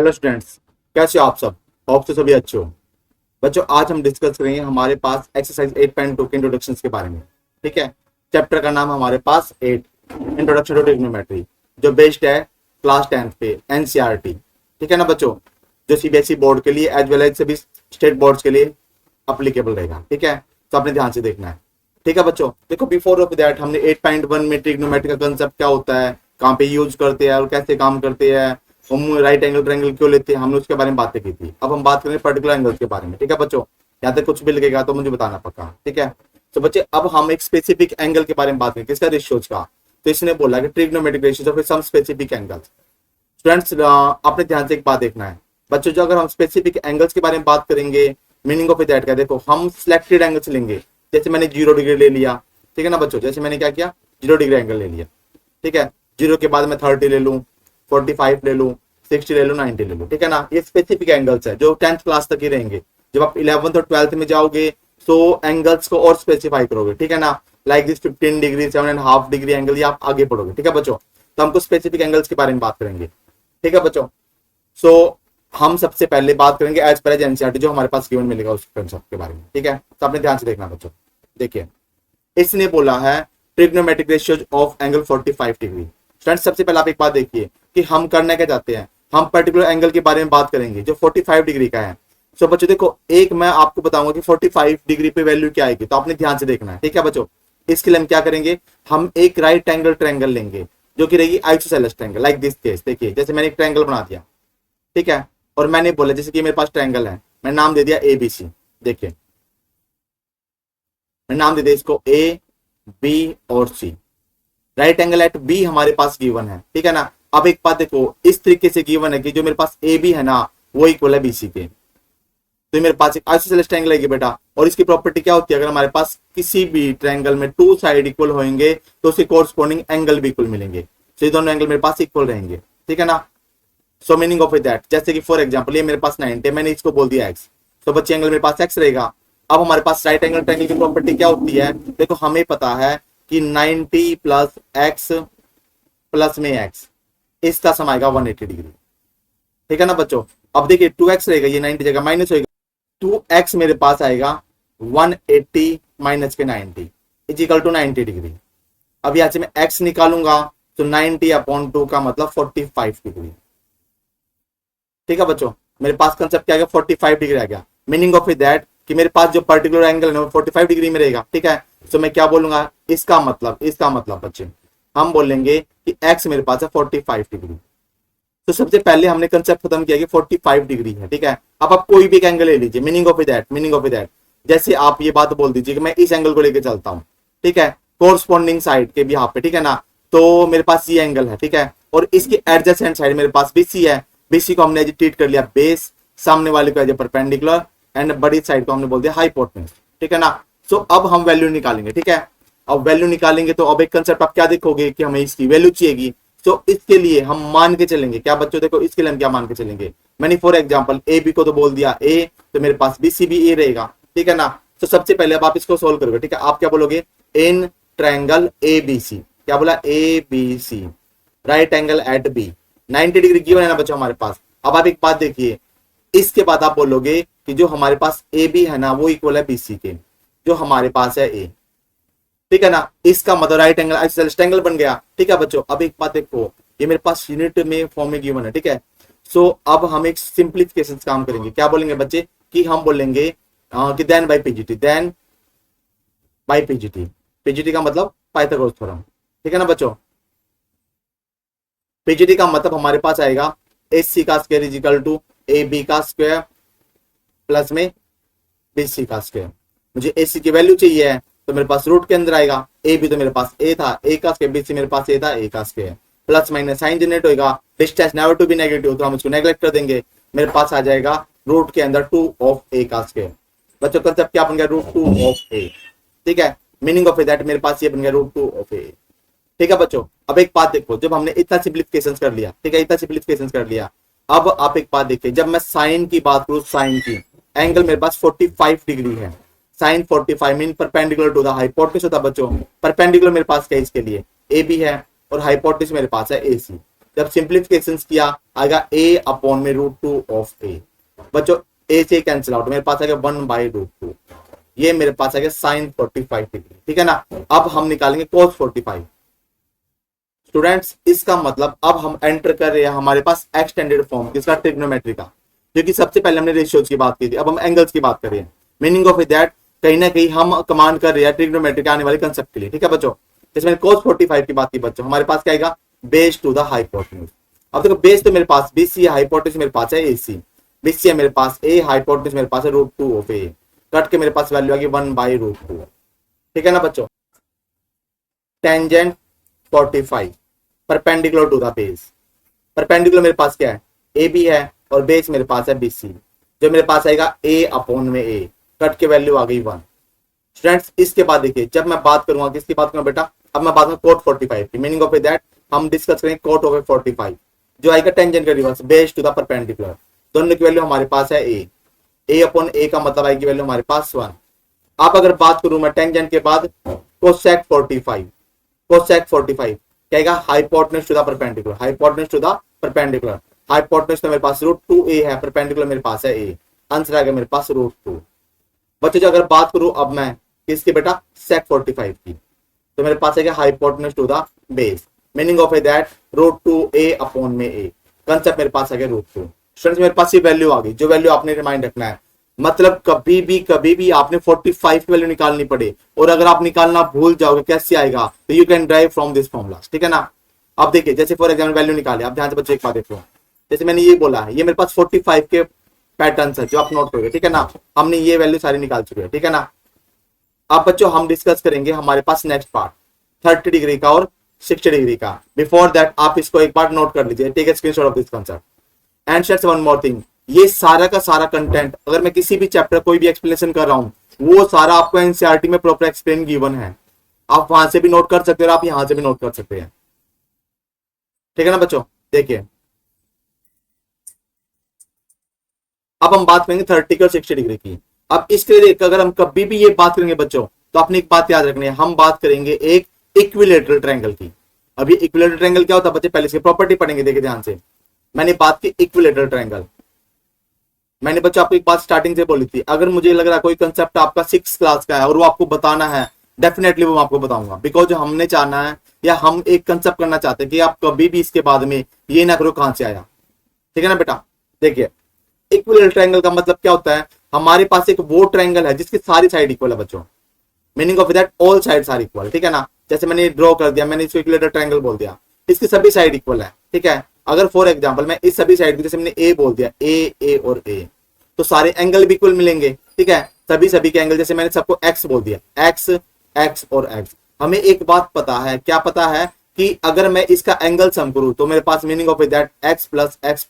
Hello students, कैसे हो आप सब। होप से सभी अच्छे हो। बच्चों, आज हम डिस्कस करेंगे हमारे पास एक्सरसाइज 8.2 के इंट्रोडक्शन के बारे में। ठीक है। चैप्टर का नाम हमारे पास 8, इंट्रोडक्शन टू ट्रिग्नोमेट्री, जो बेस्ड है क्लास 10th पे एनसीईआरटी। ठीक है ना बच्चों, जो सीबीएसई बोर्ड के लिए एज वेल एज सभी स्टेट बोर्ड्स के लिए अप्लीकेबल रहेगा। ठीक है, तो आपने ध्यान से देखना है। ठीक है बच्चों, देखो बिफोर ऑफ दैट हमने 8.1 में ट्रिग्नोमेट्री का कंसेप्ट क्या होता है, कहाँ पे यूज करते हैं और कैसे काम करते हैं, हम राइट एंगल ट्रायंगल क्यों लेते हैं, हमने उसके बारे में बातें की थी। अब हम बात करेंगे पर्टिकुलर एंगल्स के बारे में। ठीक है बच्चों, यहाँ तक कुछ भी लगेगा तो मुझे बताना पक्का। ठीक है, तो बच्चे अब हम एक स्पेसिफिक एंगल के बारे में बात करें, किसका, रेशियोज का। तो इसने बोला कि trigonometric ratios of some specific angles. Students, आपने ध्यान से एक बात देखना है बच्चों, जो अगर हम स्पेसिफिक एंगल्स के बारे में बात करेंगे, मीनिंग ऑफ दैट क्या, देखो हम सिलेक्टेड एंगल्स लेंगे। जैसे मैंने 0 डिग्री ले लिया। ठीक है ना बच्चों, जैसे मैंने क्या किया, 0 डिग्री एंगल ले लिया। ठीक है, 0 के बाद मैं 30 ले लूं, 45 ले लूं, 60 ले लूं, 90 ले लूं। ठीक है ना, ये स्पेसिफिक एंगल्स है जो 10th क्लास तक ही रहेंगे। जब आप 11th और 12th में जाओगे तो एंगल्स को और स्पेसिफाई करोगे। ठीक है ना, like this 15 degree, 7.5 degree angle, ये आप आगे पढ़ोगे। ठीक है बच्चों, तो हमको स्पेसिफिक एंगल्स के बारे में बात करेंगे। ठीक है बच्चों, सो हम सबसे पहले बात करेंगे एज पर एज एनसीईआरटी, जो हमारे पास गिवन मिलेगा उस कंसेप्ट के बारे में। ठीक है, तो आपने ध्यान से देखना बच्चों। देखिए, इसने बोला है trigonometric ratios of angle 45 degree. Friends, सबसे पहले आप एक बात देखिए कि हम करना क्या चाहते हैं। हम पर्टिकुलर एंगल के बारे में बात करेंगे जो 45 डिग्री का है। सो बच्चों देखो, एक मैं आपको बताऊंगा कि 45 डिग्री पे वैल्यू क्या आएगी, तो आपने ध्यान से देखना है। ठीक है बच्चों, इसके लिए हम क्या करेंगे, हम एक राइट एंगल ट्रायंगल लेंगे जो कि रहेगी isosceles triangle, like this case. देखिए, जैसे मैंने एक ट्रायंगल बना दिया। ठीक है, और मैंने बोला जैसे कि मेरे पास ट्रायंगल है, मैं नाम दे दिया ABC। देखिए, मैं नाम दे दिया इसको A, B और C। Right angle at B हमारे पास गिवन है। ठीक है ना, अब एक बात देखो, इस तरीके से गिवन है कि जो मेरे पास ए बी है ना, वो इक्वल है बीसी के। तो मेरे पास एक आइसोसेलेस ट्रायंगल है बेटा, और इसकी प्रॉपर्टी क्या होती है, अगर हमारे पास किसी भी ट्रायंगल में 2 साइड इक्वल होंगे तो उसके कोरस्पॉन्डिंग एंगल भी इक्वल मिलेंगे। तो ये दोनों एंगल मेरे पास इक्वल रहेंगे। ठीक है ना, सो मीनिंग ऑफ दैट, जैसे कि फॉर एग्जांपल ये मेरे पास 90 है, मैंने इसको बोल दिया एक्स, तो बच्चे एंगल मेरे पास एक्स रहेगा। अब हमारे पास राइट एंगल ट्रायंगल की प्रॉपर्टी क्या होती है, देखो हमें पता है कि 90 प्लस एक्स प्लस में एक्स, इसका सम आएगा 180 डिग्री। ठीक है ना बच्चों, अब देखिए 2x रहेगा, ये 90 जगह माइनस होगा, 2x मेरे पास आएगा 180 माइनस के 90 इजिकल टू 90 डिग्री। अब यहां से मैं x निकालूंगा तो 90 अपॉन 2 का मतलब 45 डिग्री। ठीक है बच्चों, मेरे पास कंसेप्ट क्या आ गया, 45 डिग्री आ गया। मीनिंग ऑफ दैट कि मेरे पास जो पर्टिकुलर एंगल है वो 45 डिग्री में रहेगा। ठीक है, तो मैं क्या बोलूंगा, इसका मतलब बच्चे हम बोलेंगे कि x मेरे पास है 45 डिग्री। तो सबसे पहले हमने कंसेप्ट खत्म किया कि 45 डिग्री है। ठीक है, अब आप कोई भी एक एंगल ले लीजिए, मीनिंग ऑफ दैट जैसे आप ये बात बोल दीजिए कि मैं इस एंगल को लेकर चलता हूं। ठीक है, कोरस्पॉन्डिंग साइड के भी यहाँ पे। ठीक है ना, तो मेरे पास ये एंगल है। ठीक है, और इसके एडजेसेंट साइड मेरे पास BC है। BC को हमने ट्रीट कर लिया बेस, सामने वाले को एज ए परपेंडिकुलर, एंड बड़ी साइड को हमने बोल दिया हाइपोटेन्यूज। ठीक है ना, सो अब हम वैल्यू निकालेंगे। ठीक है, अब वैल्यू निकालेंगे तो अब एक कंसेप्ट आप क्या देखोगे कि हमें इसकी वैल्यू चाहिएगी। तो इसके लिए हम मान के चलेंगे क्या बच्चों, देखो इसके लिए हम क्या मान के चलेंगे, मैंने फॉर एग्जांपल ए बी को तो बोल दिया ए, तो मेरे पास BC भी ए रहेगा। ठीक है ना, तो सबसे पहले अब आप इसको सोल्व करोगे। ठीक है, आप क्या बोलोगे, इन ट्रायंगल ABC, क्या बोला, ABC right angle at B, 90 degree given है ना बच्चों हमारे पास। अब आप एक बात देखिए, इसके बाद आप बोलोगे कि जो हमारे पास AB है ना वो इक्वल है BC के, जो हमारे पास है A। ठीक है ना, इसका मतलब राइट एंगल आइसोसेलेस ट्रायंगल बन गया। ठीक है बच्चों, अब एक बात देखो, ये मेरे पास यूनिट में फॉर्म में गिवन है। ठीक है, सो अब हम एक सिंप्लीफिकेशन काम करेंगे। क्या बोलेंगे बच्चे कि हम बोलेंगे कि देन बाय पीजीटी। पीजीटी का मतलब पाइथागोरस थ्योरम। ठीक है ना बच्चों, पीजीटी का मतलब हमारे पास आएगा AC का square is equal to AB का स्क्वायर प्लस में BC का स्क्वायर। मुझे AC की वैल्यू चाहिए है तो मेरे पास रूट के अंदर आएगा, ए भी तो मेरे पास ए था, ए का स्क्वायर, BC मेरे पास ए था, ए का square, plus minus sign generate होगा, distance never to be negative तो हम इसको नेगलेक्ट कर देंगे, मेरे पास आ जाएगा रूट के अंदर 2 ऑफ ए का स्क्वायर। बच्चों कंसेप्ट क्या बन गया, √2 ऑफ ए। ठीक है, मीनिंग ऑफ दैट मेरे पास ये बन गया √2 ऑफ ए। ठीक है बच्चों, अब एक बात देखो, जब हमने इतना सिंप्लीफिकेशन कर लिया, ठीक है, इतना सिंप्लीफिकेशन कर लिया, अब आप एक बात देखिए, जब मैं साइन की बात करूं, साइन की एंगल मेरे पास 45 डिग्री है, sine 45 mean perpendicular to the hypotenuse होता बच्चों। परपेंडिकुलर मेरे पास क्या है इसके लिए, AB है और हाइपोटेन्यूज मेरे पास है AC। जब सिंप्लीफिकेशन किया आएगा a अपॉन में √2 ऑफ a। बच्चों a से कैंसिल आउट, मेरे पास आएगा 1/√2, ये मेरे पास आएगा sin 45 डिग्री, ठीक है ना। अब हम निकालेंगे cos 45। स्टूडेंट्स इसका मतलब अब हम एंटर कर रहे हैं हमारे पास एक्सटेंडेड फॉर्म किसका, ट्रिग्नोमेट्री का, क्योंकि सबसे पहले हमने रेशियोज की बात की थी, अब हम एंगल्स की बात कर रहे हैं। मीनिंग ऑफ दैट कहीं ना कहीं हम कमांड कर रहे हैं ट्रिग्नोमेट्री के आने वाले कंसेप्ट के लिए, ठीक है बच्चों। जैसे मैंने cos 45 की बात की बच्चों, हमारे पास क्या आएगा, बेस टू द हाइपोटेन्यूज। अब देखो बेस तो मेरे पास BC है, हाइपोटेन्यूज मेरे पास है AC, BC है मेरे पास A, हाइपोटेन्यूज मेरे पास है √2 ऑफ A, कट के मेरे पास वैल्यू आ गई 1/√2, ठीक है ना बच्चों। Tangent 45 perpendicular to the base, perpendicular मेरे पास क्या है, AB है और बेस मेरे पास है BC, जो मेरे पास आएगा A अपॉन में A, कट के वैल्यू आ गई 1। स्टूडेंट्स इसके बाद देखिए जब मैं बात करूंगा किसकी बात करूंगा बेटा, अब मैं बात करूंगा cot 45 की। मीनिंग ऑफ दैट हम डिस्कस करेंगे cot ऑफ 45 जो आएगा टेंजेंट का reverse base to the perpendicular, दोनों की वैल्यू हमारे पास है A अपॉन A का मतलब आएगी वैल्यू हमारे पास 1। अब अगर बात करूं मैं टेंजेंट के बाद cosec 45, cosec 45 क्या आएगा, hypotenuse to the perpendicular, hypotenuse to the perpendicular, hypotenuse तो मेरे पास √2a है, परपेंडिकुलर मेरे पास है A, आंसर आ गया मेरे पास √2। बच्चों जो अगर बात करूं अब मैं किसकी बेटा, sec 45 की, तो मेरे पास है hypotenuse to the base, meaning of that √2a upon में A, कंसेप्ट मेरे पास आ गया √2। स्टूडेंट्स मेरे पास ये वैल्यू आ गई, जो वैल्यू आपने रिमाइंड रखना है, मतलब कभी भी आपने 45 की वैल्यू निकालनी पड़े और अगर आप निकालना भूल जाओगे कैसे आएगा, तो you can drive from this formula, ठीक है ना। अब देखिए जैसे फॉर एग्जाम्पल वैल्यू निकाले, आप ध्यान से बच्चे एक बात देखो, जैसे मैंने ये बोला है ये मेरे पास 45 के पैटर्न है जो आप नोट करोगे, ठीक है ना। हमने ये वैल्यू सारी निकाल चुके हैं, ठीक है ना। अब बच्चों हम डिस्कस करेंगे हमारे पास नेक्स्ट पार्ट 30 डिग्री का और 60 डिग्री का। बिफोर दैट आप इसको एक बार नोट कर लीजिए, take a screenshot of this concept and share one more thing. ये सारा का सारा कंटेंट अगर मैं किसी भी चैप्टर कोई भी एक्सप्लेनेशन कर रहा हूं, वो सारा आपको एनसीईआरटी में प्रॉपर एक्सप्लेन गिवन है, आप वहां से भी नोट कर सकते हो और आप यहां से भी नोट कर सकते हैं, ठीक है ना बच्चों। देखिए अब हम बात करेंगे 30 और 60 डिग्री की। अब इसके लिए अगर हम कभी भी ये बात करेंगे बच्चों, तो आपने एक बात याद रखनी है, हम बात करेंगे एक इक्विलेटरल ट्रायंगल की। अभी इक्विलेटरल ट्रायंगल क्या होता है बच्चे, पहले इसकी प्रॉपर्टी पढ़ेंगे, देखिए ध्यान से। मैंने बात की इक्विलेटरल ट्रायंगल, मैंने बच्चों आपको एक बात स्टार्टिंग से बोली थी, अगर मुझे लग रहा है कोई कंसेप्ट आपका 6th क्लास का है और वो आपको बताना है, डेफिनेटली वो मैं आपको बताऊंगा, बिकॉज हमने चाहना है या हम एक कंसेप्ट करना चाहते हैं कि आप कभी भी इसके बाद में ये ना करो कहां से आया, ठीक है ना बेटा। देखिए इक्विलेटरल ट्रायंगल का मतलब क्या होता है, हमारे पास एक वो ट्रायंगल है जिसकी सारी साइड इक्वल है बच्चों, meaning of that all sides are equal, ठीक है ना। जैसे मैंने ड्रॉ कर दिया, मैंने इसको इक्विलेटरल ट्रायंगल बोल दिया, इसकी सभी साइड इक्वल है, ठीक है। अगर फॉर एग्जांपल मैं इस सभी साइड को जैसे मैंने ए बोल दिया, ए और ए, तो सारे एंगल भी इक्वल मिलेंगे, ठीक है। सभी के एंगल, जैसे मैंने सबको एक्स बोल दिया, एक्स और एक्स। हमें एक बात पता है, क्या पता है कि अगर मैं इसका एंगल सम करूं तो मेरे पास meaning of that X plus X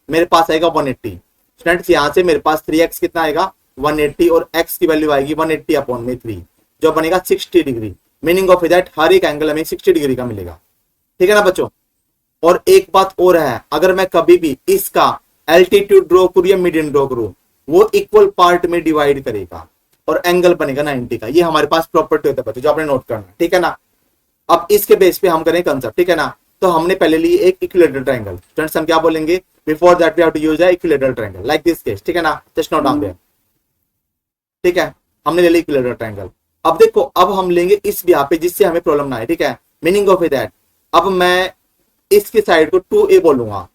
मेरे पास आएगा 180। स्टूडेंट्स यहां से मेरे पास 3x कितना आएगा 180 और x की वैल्यू आएगी 180 अपॉन में 3 जो बनेगा 60 डिग्री। मीनिंग ऑफ दैट हर एक एंगल हमें 60 डिग्री का मिलेगा, ठीक है ना बच्चों। और एक बात और है, अगर मैं कभी भी इसका एल्टीट्यूड ड्रॉ करूं या मीडियन ड्रॉ करूं, वो इक्वल पार्ट में डिवाइड करेगा और एंगल बनेगा 90 का। ये हमारे पास प्रॉपर्टी होता है बच्चों, जो आपने नोट करना, ठीक है ना। अब इसके बेस पे हम करें कंसेप्ट, ठीक है ना। तो हमने पहले लिए एक इक्विलेटरल ट्रायंगल, स्टूडेंट्स हम क्या बोलेंगे, before that we have to use a equilateral triangle like this case, ठीक है ना। जस्ट नोट डाउन देयर, ठीक है। हमने ले लिया इक्विलेटरल ट्रायंगल। अब देखो अब हम लेंगे इस यहाँ पे जिससे हमें प्रॉब्लम ना आए, ठीक है। मीनिंग ऑफ दैट अब मैं इसकी साइड को 2a बोलूंगा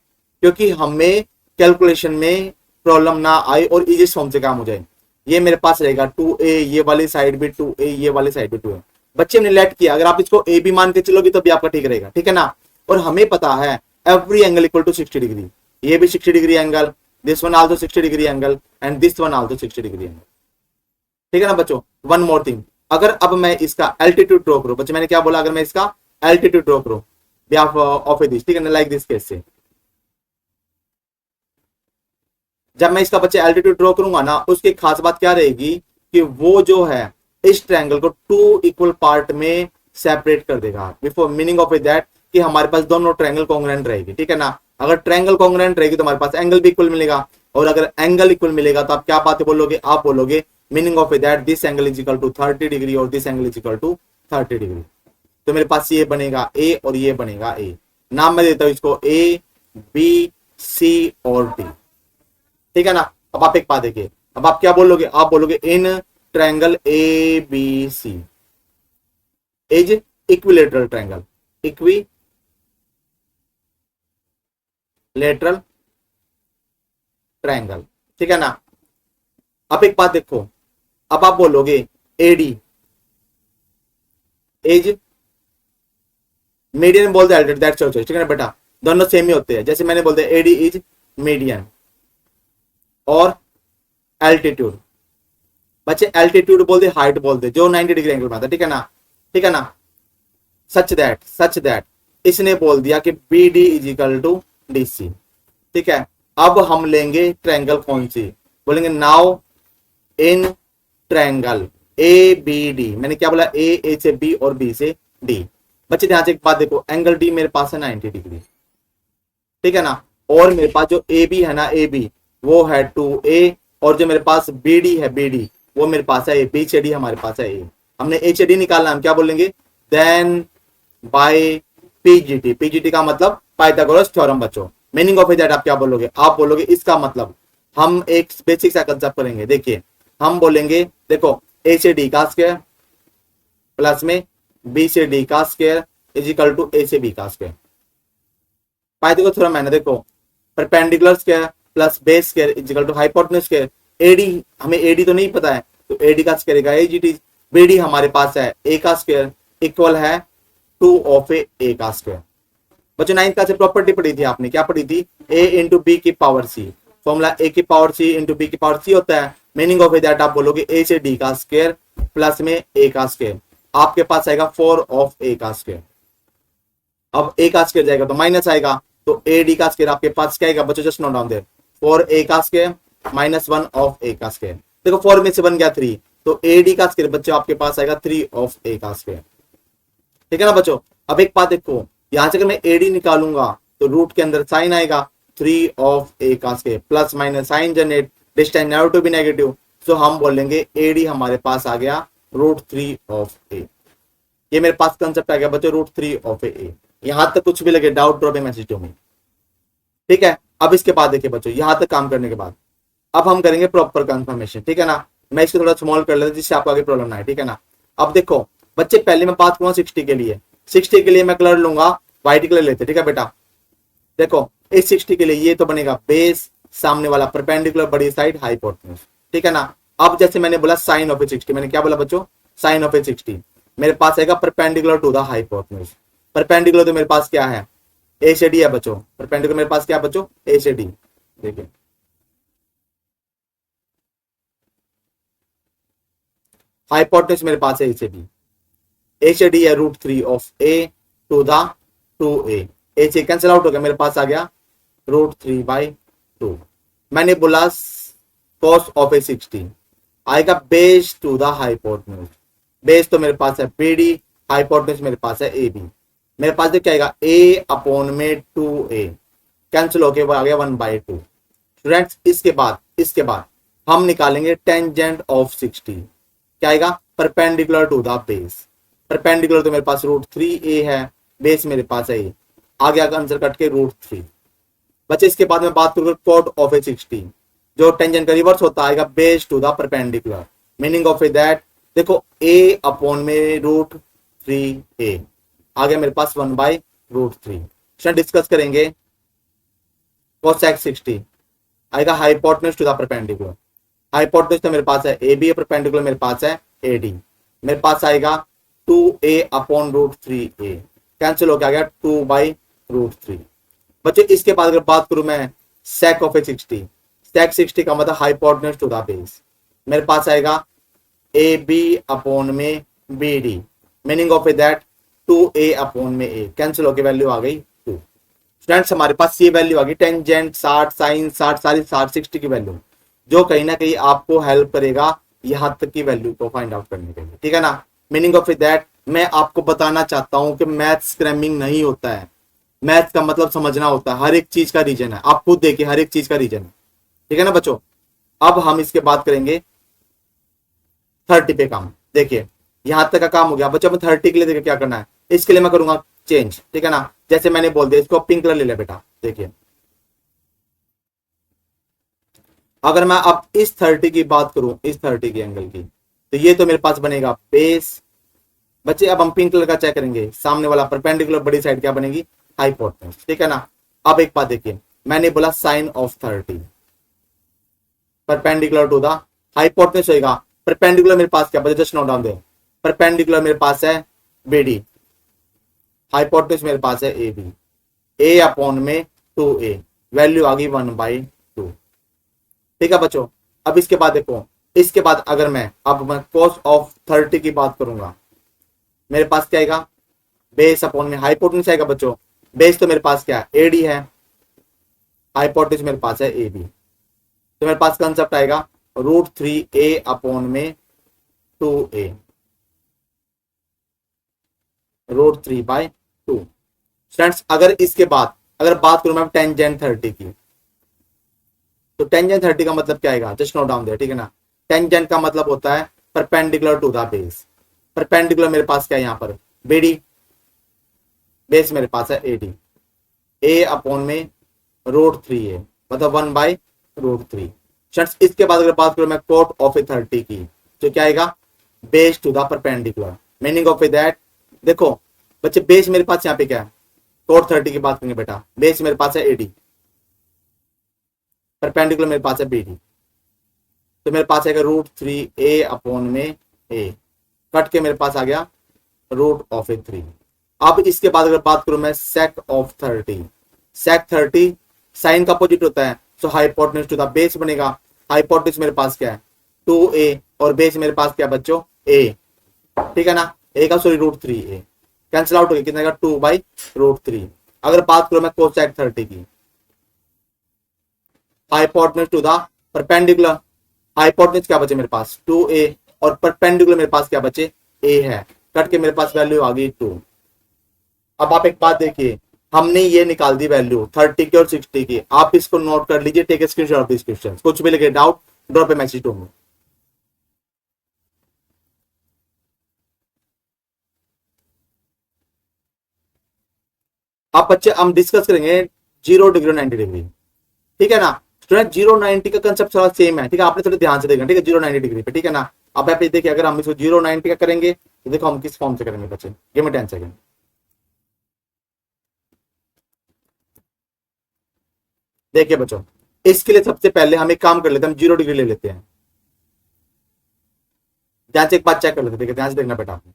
क्योंकि हमें कैलकुलेशन में प्रॉब्लम ना आए और इजी फॉर्म से काम हो जाए। ये मेरे पास रहेगा 2a, ये वाली साइड भी 2a, ये वाली साइड भी 2a। बच्चे ने लेट किया, अगर आप इसको a भी मान के चलोगे तो भी आपका ठीक रहेगा, ठीक है ना। और हमें पता है every angle equal to 60 degree, ये भी 60 degree angle, this one also 60 degree angle and this one also 60 degree angle, ठीक है ना बच्चों। वन मोर थिंग, अगर अब मैं इसका एल्टीट्यूड ड्रॉ करूं, बच्चे मैंने क्या बोला, अगर मैं इसका एल्टीट्यूड ड्रॉ करूं बिहाफ ऑफ दिस, ठीक है ना, लाइक दिस केस से, जब मैं इसका बच्चे एल्टीट्यूड ड्रॉ करूंगा ना, उसकी खास बात क्या रहेगी कि वो जो है इस ट्रायंगल को 2 इक्वल पार्ट में सेपरेट कर देगा। बिफोर मीनिंग ऑफ दैट कि हमारे पास दोनों ट्रायंगल कॉन्ग्रुएंट रहेगी, ठीक है ना। अगर ट्रायंगल कॉन्ग्रुएंट रहेगी तो हमारे पास एंगल भी इक्वल मिलेगा, और अगर एंगल इक्वल मिलेगा तो आप क्या बात बोलोगे, आप बोलोगे meaning of that this angle is equal to 30 degree और this angle is equal to 30 degree. तो मेरे पास ये बनेगा a और ये बनेगा a। नाम मैं देता हूं इसको ए बी सी और डी, ठीक है ना। अब आप एक बात देखिए, अब आप क्या बोलोगे, आप बोलोगे in triangle A B C is equilateral triangle, equilateral triangle, ठीक है ना। अब एक बात देखो, अब आप बोलोगे एडी इज मीडियन बोल दे एल्टिट्यूड, दैट्स योर चॉइस, ठीक है ना बेटा, दोनों सेम ही होते हैं। जैसे मैंने बोल दिया एडी इज मीडियन और एल्टीट्यूड, बच्चे एल्टीट्यूड बोल दे, हाइट बोल दे, जो 90 डिग्री एंगल में आता है, ठीक है ना, ठीक है ना। सच दैट इसने बोल दिया कि B D is equal to D C, ठीक है। अब हम लेंगे ट्रायंगल कौन सी, बोलेंगे now in triangle A B D, मैंने क्या बोला, ए से बी और बी से डी। बच्चे ध्यान से एक बात देखो, एंगल डी मेरे पास है 90 डिग्री, ठीक है ना, और मेरे पास जो ए बी है ना, ए बी वो है 2a, और जो मेरे पास बी डी है, बी डी वो मेरे पास है ए, बी से डी हमारे पास है ए। हमने ए से डी निकालना, हम क्या बोलेंगे, देन बाय पीजीटी, पीजीटी का मतलब पाइथागोरस थ्योरम बच्चों। मीनिंग ऑफ दैट आप क्या बोलोगे, आप बोलोगे इसका मतलब हम एक बेसिक सा कंसेप्ट करेंगे। देखिए हम बोलेंगे, देखो ए से डी का स्क्वायर प्लस में बी से डी का square is equal to A से बी का स्क्वायर। पाइथागोरस थ्योरम है ना, देखो perpendicular square plus base square is equal to hypotenuse square. AD, हमें एडी तो नहीं पता है, तो एडी का स्क्वायर का एजीटी, बीडी हमारे पास है ए का स्क्वायर इक्वल है 2 ऑफ ए का स्क्वायर। बच्चों 9th क्लास से प्रॉपर्टी पढ़ी थी आपने, क्या पढ़ी थी, ए इंटू बी की पावर सी, फॉर्मूला ए की पावर सी इंटू बी की पावर सी होता है। मीनिंग ऑफ दैट आप बोलोगे ए से डी का स्क्वायर प्लस में ए का स्क्वायर, आपके पास आएगा 4 ऑफ ए का स्क्वायर। अब ए का स्क्वायर जाएगा तो माइनस आएगा, तो ए डी का स्क्वायर आपके पास क्या आएगा बच्चों, जस्ट नोट डाउन देयर, 4 ए का स्क्वायर माइनस 1 ऑफ ए का स्क्वायर। देखो 4 में से बन गया 3, तो ए डी का स्क्वायर बच्चों आपके पास आएगा 3 ऑफ ए का स्क्वायर, ठीक है ना बच्चों। अब एक बात देखो, यहां से अगर मैं एडी निकालूंगा तो रूट के अंदर साइन आएगा 3 ऑफ ए का square, plus minus sign generate, distance negative to be negative, so हम बोलेंगे एडी हमारे पास आ गया √3 ऑफ ए। ये मेरे पास कंसेप्ट आ गया बच्चों √3 ऑफ ए। यहां तक कुछ भी लगे doubt drop message to me, ठीक है। अब इसके बाद देखिए बच्चों, यहां तक काम करने के बाद अब हम करेंगे प्रॉपर कंफर्मेशन, ठीक है ना। मैं इसको थोड़ा स्मॉल कर लेता जिससे आपको आगे प्रॉब्लम ना आए, ठीक है ना। अब देखो बच्चे, पहले मैं बात करूंगा 60 के लिए, 60 के लिए मैं कलर लूंगा व्हाइट कलर लेते, ठीक है बेटा। देखो इस 60 के लिए ये तो बनेगा बेस, सामने वाला परपेंडिकुलर, बड़ी साइड हाइपोटेन्यूज, ठीक है ना। अब जैसे मैंने बोला साइन ऑफ ए 60, मैंने क्या बोला बच्चों, साइन ऑफ ए 60 मेरे पास आएगा perpendicular to the hypotenuse. Perpendicular तो मेरे पास क्या है, ए से डी है बच्चों, परपेंडिकुलर मेरे पास क्या है बच्चों, ए से डी। देखिए हाइपोटेन्यूज मेरे पास है ए से डी, ए से डी है √3 of A to the 2a, A से कैंसिल आउट हो गया, मेरे पास आ गया √3/2। मैंने बोला cos ऑफ ए 60 आएगा base to the hypotenuse, base तो मेरे पास है BD, हाइपोटेन्यूज मेरे पास है AB। मेरे पास क्या आएगा a अपॉन में 2a, कैंसिल होके वो आ गया 1/2। स्टूडेंट्स इसके बाद हम निकालेंगे टेंजेंट ऑफ 60, क्या आएगा, perpendicular to the base. Perpendicular तो मेरे पास √3a है, बेस मेरे पास है a, आगे आंसर कट के √3। बच्चे इसके बाद में बात करूंगा cot ऑफ ए 60, जो टेंजेंट का रिवर्स होता है, आएगा base to the perpendicular. Meaning of that देखो a अपॉन में √3a, आगे मेरे पास 1/√3। डिस्कस करेंगे cosec 60 आएगा hypotenuse to the perpendicular, hypotenuse तो मेरे पास है AB, परपेंडिकुलर मेरे पास है AD। मेरे पास आएगा 2a अपॉन √3a, कैंसिल होकर आ गया 2/√3। बच्चे इसके बाद अगर बात करूं मैं sec ऑफ ए 60, sec 60 का मतलब हाइपोटेन्यूज टू द बेस, मेरे पास आएगा AB अपॉन में BD। Meaning of that 2a upon में a, कैंसिल होकर वैल्यू आ गई 2। स्टूडेंट्स हमारे पास ये वैल्यू आ गई टेंजेंट 60, साइन 60, सारी 60 की वैल्यू, जो कहीं ना कहीं आपको हेल्प करेगा यहां तक की वैल्यू को फाइंड आउट करने के लिए, ठीक है ना। मीनिंग ऑफ दैट मैं आपको बताना चाहता हूं कि मैथ्स क्रैमिंग नहीं होता है, मैथ्स का मतलब समझना होता है, हर एक चीज का रीजन है, आप खुद देखिए हर एक चीज का रीजन है, ठीक है ना बच्चों। अब हम इसके बात करेंगे 30 पे काम। देखिए यहां तक का काम हो गया बच्चों, मैं 30 के लिए देखिए क्या करना है, इसके लिए मैं करूंगा चेंज, ठीक है ना। जैसे मैंने बोल दिया इसको पिंक कलर ले लिया बेटा, देखिए अगर मैं अब इस 30 की बात करूं, इस 30 की एंगल की, तो ये तो मेरे पास बनेगा बेस। बच्चे अब हम पिंक कलर का चेक करेंगे, सामने वाला परपेंडिकुलर बड़ी साइड क्या बनेगी, हाइपोटेन्यूज, ठीक है ना। अब एक बात देखिए, मैंने बोला sine of 30 perpendicular to the hypotenuse होगा। परपेंडिकुलर मेरे पास क्या बचा, जस्ट नोट डाउन दे, परपेंडिकुलर मेरे पास है बीडी, हाइपोटेन्यूज मेरे पास है ए बी, ए अपॉन में 2a, वैल्यू आ गई 1/2। ठीक है बच्चों, अब इसके बाद देखो, इसके बाद अगर मैं cos ऑफ 30 की बात करूंगा, मेरे पास क्या आएगा, बेस अपॉन में हाइपोटेन्यूज आएगा बच्चों। बेस तो मेरे पास क्या है, एडी है, हाइपोटेन्यूज मेरे पास है ए बी, तो मेरे पास कंसेप्ट आएगा √3a अपॉन में 2a, √3/2। फ्रेंड्स अगर इसके बाद अगर बात करूं मैं टेंजेंट 30 की, तो टेंजेंट 30 का मतलब क्या आएगा, जस्ट नोट डाउन देयर, ठीक है ना। टेंजेंट का मतलब होता है perpendicular to the base. Perpendicular मेरे पास क्या है, यहाँ पर बीडी, बेस मेरे पास है एडी, ए अपॉन में √3a, मतलब 1/√3। फ्रेंड्स इसके बाद अगर बात करूं मैं कोट ऑफ ए 30 की, तो क्या आएगा, base to the perpendicular. Meaning of a that, देखो बच्चे बेस मेरे पास यहाँ पे क्या है, कोट 30 की बात करेंगे बेटा, बेस मेरे पास है एडी, परपेंडिकुलर मेरे पास है बीडी, तो मेरे पास आएगा √3a अपॉन में a, कट के मेरे पास आ गया √3। अब इसके बाद अगर बात करूं मैं sec ऑफ 30, sec 30 साइन का अपोजिट होता है, सो हाइपोटेन्यूज टू द बेस बनेगा। हाइपोटेन्यूज मेरे पास क्या है 2a, और बेस मेरे पास क्या है बच्चों a, ठीक है ना, a का सॉरी √3a कैंसिल आउट हो गया, कितना 2/√3। अगर बात करूं मैं कोसेक 30 की, hypotenuse to the perpendicular, hypotenuse क्या बचे मेरे पास 2a, और परपेंडिकुलर मेरे पास क्या बचे a है, कट के मेरे पास वैल्यू आ गई 2। अब आप एक बात देखिए, हमने ये निकाल दी वैल्यू 30 की और 60 की, आप इसको नोट कर लीजिए, take a screenshot of this question, कुछ भी लगे doubt drop a message to me. आप बच्चे हम डिस्कस करेंगे 0 डिग्री 90 डिग्री, ठीक है ना। स्टूडेंट 0-90 का कंसेप्ट थोड़ा सेम है, ठीक है, आपने थोड़ा ध्यान से देखना, ठीक है 0-90 डिग्री पे, ठीक है ना। अब आप देखिए अगर हम इसको 0-90 का करेंगे तो देखो हम किस फॉर्म से करेंगे बच्चे, गिव मी 10 सेकंड। देखिए बच्चों, इसके लिए सबसे पहले हम एक काम कर लेते हैं, हम 0 डिग्री ले लेते हैं। ध्यान से एक बात चेक कर लेते हैं, देखिए ध्यान से देखना बेटा आपने,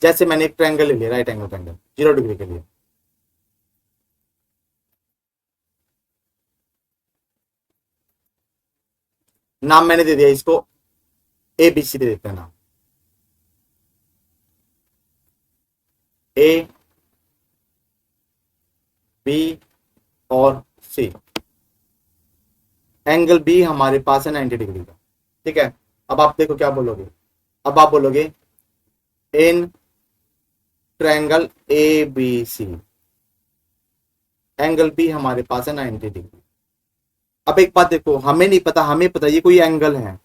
जैसे मैंने एक ट्रायंगल ले लिया, राइट एंगल ट्रायंगल 0 डिग्री के लिए, नाम मैंने दे दिया इसको ABC दे देते हैं नाम, A B और C। एंगल B हमारे पास है 90 डिग्री का, ठीक है। अब आप देखो क्या बोलोगे, अब आप बोलोगे in triangle ABC, angle B हमारे पास है 90 डिग्री। अब एक बात देखो, हमें नहीं पता, हमें पता ये कोई एंगल है,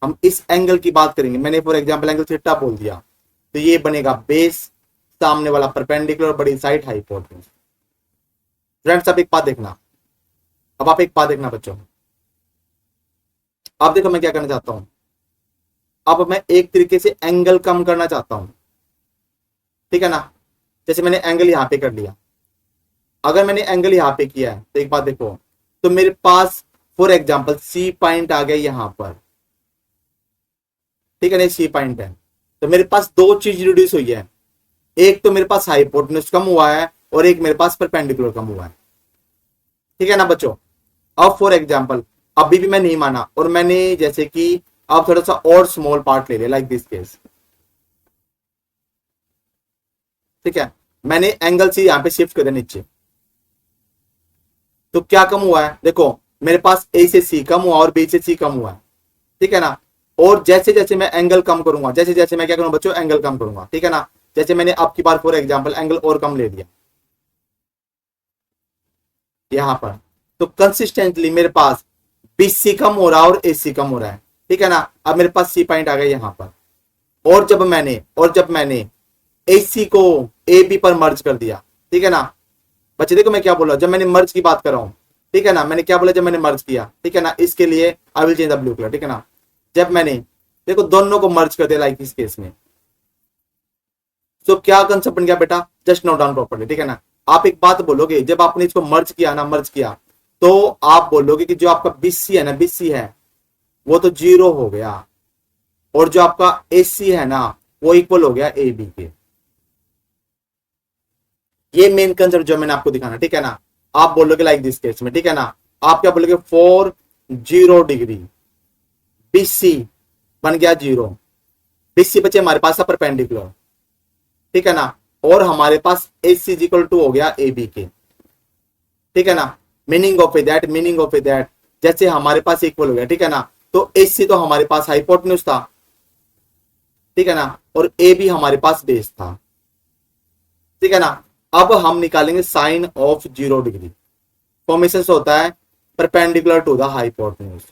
हम इस एंगल की बात करेंगे। मैंने फॉर एग्जांपल एंगल थीटा बोल दिया, तो ये बनेगा बेस, सामने वाला परपेंडिकुलर, बड़ी साइड हाइपोटेन्यूज। फ्रेंड्स अब एक बात देखना, अब आप एक बात देखना बच्चों, अब देखो मैं क्या करना चाहता हूं, अब मैं एक तरीके से एंगल कम करना चाहता हूं, ठीक है ना। जैसे मैंने एंगल यहां पे कर लिया, अगर मैंने एंगल यहां पे किया है तो एक बात देखो, तो मेरे पास फॉर एग्जांपल C पॉइंट आ गया यहां पर, ठीक है ना, C पॉइंट है, तो मेरे पास दो चीज रिड्यूस हुई है, एक तो मेरे पास हाइपोटेन्यूज कम हुआ है और एक मेरे पास परपेंडिकुलर कम हुआ है, ठीक है ना बच्चों। अब फॉर एग्जांपल अभी भी मैं नहीं माना, और मैंने जैसे कि अब थोड़ा सा और स्मॉल पार्ट ले लिया, लाइक दिस केस, ठीक है, मैंने एंगल C यहां पे शिफ्ट कर दिया नीचे, तो क्या कम हुआ है, देखो मेरे पास A से C कम हुआ और B से C कम हुआ है, ठीक है ना। और जैसे जैसे मैं एंगल कम करूंगा, जैसे जैसे मैं क्या करूंगा बच्चों, एंगल कम करूंगा, ठीक है ना। जैसे मैंने अब की बार फॉर एग्जांपल एंगल और कम ले लिया यहां पर, तो कंसिस्टेंटली मेरे पास BC कम हो रहा है और AC कम हो रहा है, ठीक है ना। अब मेरे पास C पॉइंट आ गया यहां पर, और जब मैंने AC को AB पर मर्ज कर दिया, ठीक है ना बच्चे। देखो मैं क्या बोल रहा हूँ, जब मैंने मर्ज की बात कर रहा हूँ, ठीक है ना, मैंने क्या बोला जब मैंने मर्ज किया, ठीक है ना, इसके लिए I will change the blue colour, ठीक है ना। जब मैंने देखो दोनों को मर्ज कर दिया लाइक इस केस में, तो क्या कंसेप्ट बन गया बेटा, जस्ट नोट डाउन प्रॉपर्ली, ठीक है ना। आप एक बात बोलोगे, जब आपने इसको मर्ज किया ना, मर्ज किया, तो आप बोलोगे कि जो आपका BC है ना, BC है वो तो 0 हो गया, और जो आपका AC है ना वो इक्वल हो गया AB के। ये मेन कंसेप्ट जो मैंने आपको दिखाना, ठीक है ना। आप बोलोगे लाइक दिस केस में, ठीक है ना, आप क्या बोलोगे 4 डिग्री BC बन गया 0, BC बचे हमारे पास परपेंडिकुलर, ठीक है ना, और हमारे पास AC इक्वल टू हो गया AB के, ठीक है ना। Meaning of that, meaning of that, जैसे हमारे पास इक्वल हो गया, ठीक है ना, तो AC तो हमारे पास हाइपोटेन्यूज था, ठीक है ना, और AB हमारे पास बेस था, ठीक है ना। अब हम निकालेंगे साइन ऑफ 0 डिग्री। फॉर्मेशन होता है परपेंडिकुलर टू द हाइपोटेन्यूज।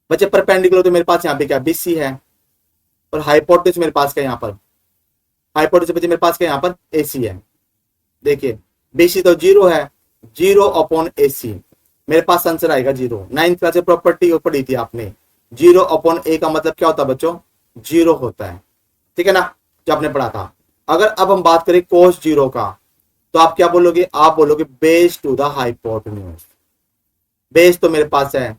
बच्चे परपेंडिकुलर तो मेरे पास यहाँ पे क्या BC है, और हाइपोटेन्यूज मेरे पास क्या यहाँ पर, हाइपोटेन्यूज बच्चे मेरे पास क्या यहाँ पर AC है। देखिए BC तो 0 है, 0 अपॉन AC, मेरे पास आंसर आएगा 0। 9th क्लास से प्रॉपर्टी पढ़ी थी आपने, 0 अपॉन A का मतलब क्या होता है बच्चों, 0 होता है, ठीक है ना, जो आपने पढ़ा था। अगर अब हम बात करें cos 0 का, तो आप क्या बोलोगे, आप बोलोगे base to the hypotenuse. Base तो मेरे पास है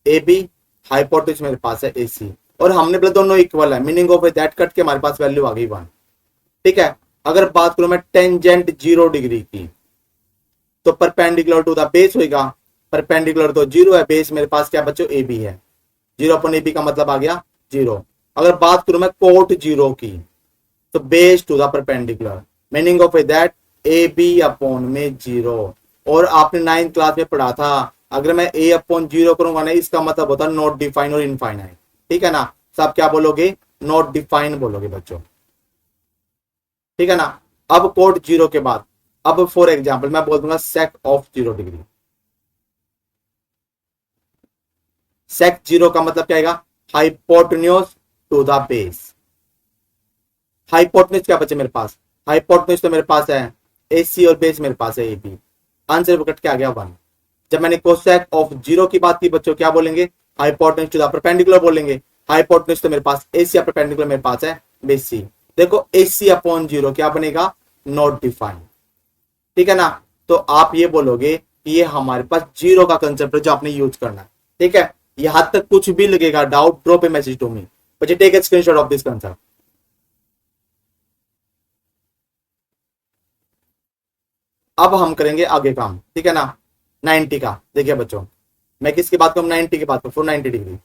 AB, हाइपोटेन्यूज मेरे पास है AC, और हमने बोला दोनों इक्वल है, मीनिंग ऑफ दैट कट के हमारे पास वैल्यू आ गई 1, ठीक है। अगर बात करूं मैं टेंजेंट 0 डिग्री की, तो परपेंडिकुलर टू द बेस होगा, परपेंडिकुलर तो 0 है, बेस मेरे पास क्या बच्चों AB है, 0 अपॉन AB का मतलब आ गया 0। अगर बात करूं मैं कोट 0 की, तो base to the perpendicular, meaning of that AB upon में 0। और आपने 9th क्लास में पढ़ा था, अगर मैं A अपॉन 0 करूंगा ना, इसका मतलब होता है नॉट डिफाइन और इनफाइनाइट, ठीक है ना। सब क्या बोलोगे, नॉट डिफाइन बोलोगे बच्चों, ठीक है ना। अब कोट 0 के बाद, अब फॉर एग्जाम्पल मैं बोल दूंगा सेक ऑफ 0 डिग्री। सेक 0 का मतलब क्या आएगा, hypotenuse to the base. Hypotenuse क्या बचे मेरे पास, हाइपोटेन्यूज तो मेरे पास है AC, और बेस मेरे पास है AB। आंसर कट के आ गया 1। जब मैंने कोसेक ऑफ 0 की बात की बच्चों, क्या बोलेंगे, हाइपोटेन्यूज टू द परपेंडिकुलर बोलेंगे। हाइपोटेन्यूज तो मेरे पास AC या परपेंडिकुलर मेरे पास है BC। देखो AC अपॉन 0 क्या बनेगा, नॉट डिफाइंड, ठीक है ना। तो आप ये बोलोगे कि ये हमारे पास 0 का कंसेप्ट है जो आपने यूज करना है, ठीक है। यहां तक कुछ भी लगेगा doubt, drop a message to me, but take a screenshot of this concept. अब हम करेंगे आगे काम, ठीक है ना, 90 का। देखिए बच्चों, मैं किसकी बात करूं, 90 की बात करूं, 490 डिग्री।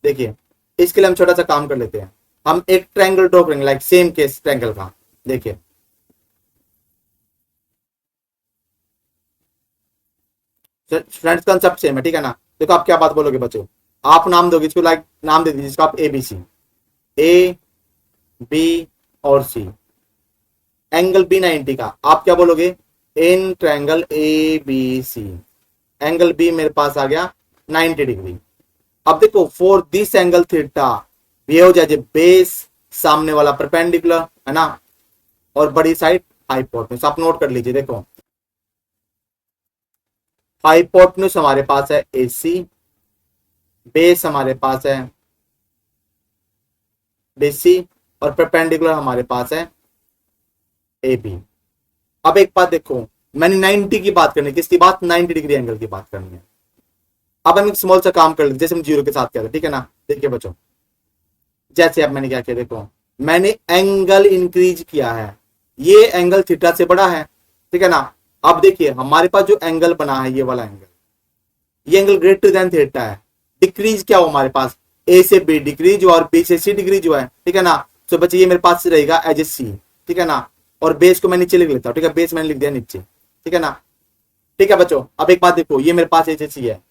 देखिए इसके लिए हम छोटा सा काम कर लेते हैं, हम एक ट्रायंगल ड्रॉ करेंगे लाइक सेम केस ट्रायंगल का। देखिए फ्रेंड्स कंसेप्ट सेम है, ठीक है ना। देखो आप क्या बात बोलोगे बच्चों, आप नाम दोगे इसको, लाइक नाम दे दीजिए इसको आप ABC, A B और C। एंगल B90 का आप क्या बोलोगे, in triangle ABC, angle B मेरे पास आ गया 90 डिग्री। अब देखो फॉर दिस एंगल थीटा ये हो जाए बेस, सामने वाला परपेंडिकुलर है ना, और बड़ी साइड हाइपोटेन्यूज। आप नोट कर लीजिए, देखो हाइपोटेन्यूज हमारे पास है AC, बेस हमारे पास है BC, और परपेंडिकुलर हमारे पास है AB। अब एक बात देखो, मैंने 90 की बात करनी है, किसकी बात, 90 डिग्री एंगल की बात करनी है। अब हम एक स्मॉल सा काम कर लेते, जैसे हम 0 के साथ किया था, ठीक है ना। देखिए बच्चों, जैसे अब मैंने क्या किया, देखो मैंने एंगल इंक्रीज किया है, ये एंगल थीटा से बड़ा है, ठीक है ना। अब देखिए हमारे पास जो एंगल बना है, ये वाला एंगल, ये एंगल ग्रेटर देन थीटा है। डिक्रीज क्या हो हमारे पास, A से B डिक्रीज और B से C डिक्रीज हुआ है, ठीक है ना। तो बच्चे ये मेरे पास रहेगा एज ए C, ठीक है ना, और बेस को मैं नीचे लिख लेता हूँ, ठीक है, बेस मैंने लिख दिया नीचे, ठीक है ना। ठीक है बच्चों, अब एक बात देखो, ये मेरे पास एज ए C है,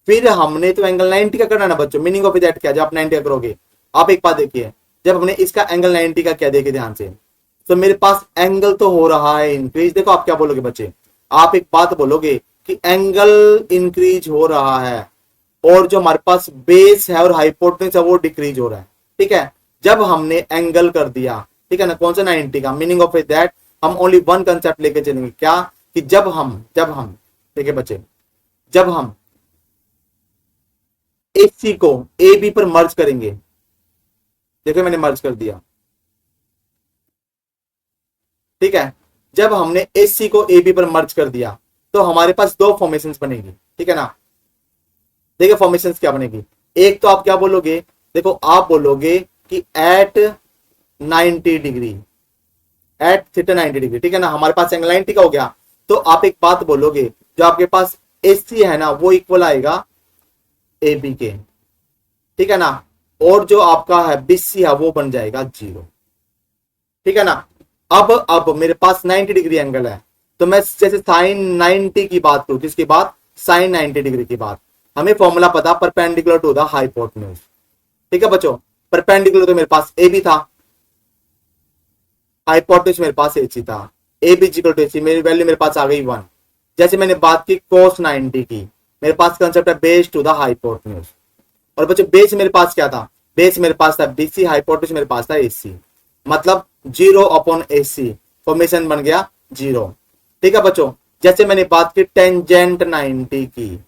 फिर हमने तो एंगल 90 का करना ना बच्चों, मीनिंग ऑफ दैट क्या, जब आप 90 का करोगे। आप एक बात देखिए, जब हमने इसका एंगल 90 का क्या, देखिए ध्यान से, तो मेरे पास एंगल तो हो रहा है इंक्रीज। देखो आप क्या बोलोगे बच्चे, आप एक बात बोलोगे कि एंगल इंक्रीज हो रहा है, और जो हमारे पास बेस है और हाइपोटेन्यूज है वो डिक्रीज हो रहा है, ठीक है। जब हमने एंगल कर दिया ठीक है ना, कौन सा 90 का। मीनिंग ऑफ दैट हम ओनली वन कंसेप्ट लेके चलेंगे, क्या कि जब हम ठीक है बच्चे, जब हम AC को AB पर मर्ज करेंगे, देखो मैंने मर्ज कर दिया, ठीक है, जब हमने AC को AB पर मर्ज कर दिया तो हमारे पास दो फॉर्मेशंस बनेगी, ठीक है ना। देखिए फॉर्मेशंस क्या बनेगी, एक तो आप क्या बोलोगे, देखो आप बोलोगे कि at 90 degree, at theta 90 degree, ठीक है ना, हमारे पास एंगल 90 का हो गया। तो आप एक बात बोलोगे, जो आपके पास AC है ना वो इक्वल आएगा AB के, ठीक है ना, और जो आपका है BC है वो बन जाएगा 0, ठीक है ना। अब मेरे पास 90 डिग्री एंगल है, तो मैं जैसे साइन 90 की बात करूं, किसकी बात, साइन 90 डिग्री की बात, हमें फॉर्मूला पता परपेंडिकुलर टू द हाइपोटेन्यूज, ठीक है बच्चों। परपेंडिकुलर तो मेरे पास AB था, हाइपोटेन्यूज मेरे पास AC था, AB इक्वल टू AC, मेरी वैल्यू मेरे पास आ गई 1। जैसे मैंने बात की cos 90 की, मेरे पास कंसेप्ट है बेस टू द हाइपोटेन्यूज, और बच्चों बेस मेरे पास क्या था, बेस मेरे पास था BC, हाइपोटेन्यूज मेरे पास था AC, मतलब 0 अपॉन AC, फॉर्मेशन बन गया 0, ठीक है बच्चों। जैसे मैंने बात की टेंजेंट 90 की,